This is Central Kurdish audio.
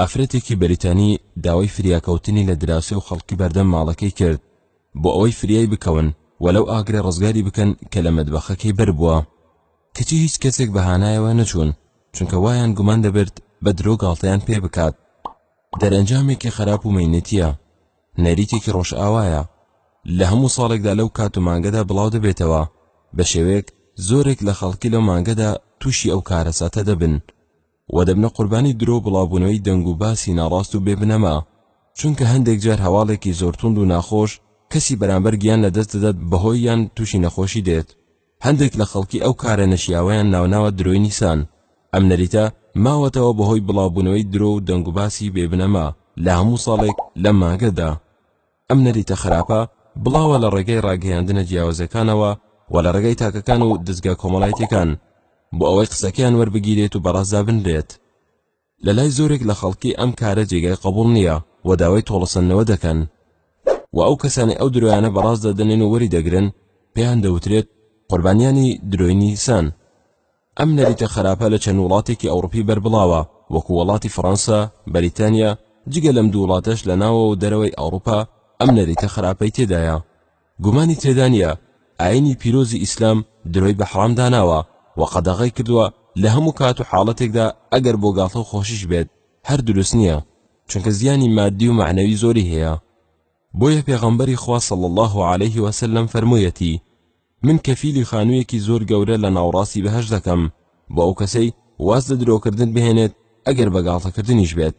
ئافرەتێکی بەریتانی داوای فریاکەوتنی لە دراوسێ و خەڵکی بەردەم ماڵەکەی کرد بۆ ئەوەی فریای بکەون وەلەو ئاگرێ ڕزگاری بکەن کە لە مەدبەخەکەی بەربووە کەچی هیچ کەسێک بەهانایەوە نەچوون چونکە وایان گومان دەبرد بە درۆ گاڵتەیان پێ بکات. دەرەنجامێکی خراپ و مەینەتیە، نەریتێکی ڕۆژئاوایە، لە هەموو ساڵێکدا لەو کات و مانگەدا بڵاو دەبێتەوە بە شێوەیەک زۆرێک لە خەڵکی لەو مانگەدا تووشی ئەو کارەساتە دەبن و دەبنە قوربانی درۆ بڵاوبوونەوەی دەنگ و باسی ناڕاست و بێبنەما، چونکە هەندێک جار هەواڵێکی زۆر توند و ناخۆش کەسی بەرامبەر گیان لەدەست دەدات بەهۆی یان تووشی نەخۆشی دێت. هەندێک لە خەڵکی ئەو کارە نەشیاوەیان ناوناوە درۆی نیسان. ئەم نەریتە ماوەتەوە بەهۆی بڵاوبوونەوەی درۆ و دەنگ و باسی بێبنەما لە هەموو ساڵێک لەم مانگەدا. ئەم نەریتە خراپە بڵاوە لە ڕێگەی ڕاگەیاندنە جیاوازەکانەوە و لە ڕێگەی تاکەکان و دەستگا کۆمەڵایەتیەکان بۆ ئەوەی قسەکەیان وەربگیرێت و بەڕازدا بنرێت. لە لای زۆرێک لە خەڵکی ئەم کارە جێگای قبوڵ نییە و داوای تۆڵەسەندنەوە دەکەن و ئەو کەسانی ئەو درۆیانە بەڕاست دەدەنێن و وەری دەگرن پێیان دەوترێت قوربانیانی درۆی نیسان. ئەم نەریتە خراپە لە چەند وڵاتێکی ئەوروپی بەربڵاوە وەکو وڵاتی فەڕەنسا، بەریتانیا، جگە لەم دوو وڵاتەش لە ناوە و دەرەوەی ئەوروپا ئەم نەریتە خراپەی تێدایە. گومانی تێدا نییە ئاینی پیرۆزی ئیسلام درۆی بە حرام داناوە و قەدەغەی کردووە لە هەموو کات و حاڵەتێکدا ئەگەر بۆ گاڵتە و خۆشیش بێت هەر دروست نییە چونکە زیانی مادی و معنەوی زۆری هەیە. بۆیە پێغەمبەری خوا صلی الله عليه وسلم فەرموویەتی من کەفیلی خانوویەکی زۆر گەورە لە ناوڕاستی بەهەشت دەکەم بۆ ئەو کەسەی واز لە درۆکردن بهێنێت ئەگەر بە گاڵتەکردنیش بێت.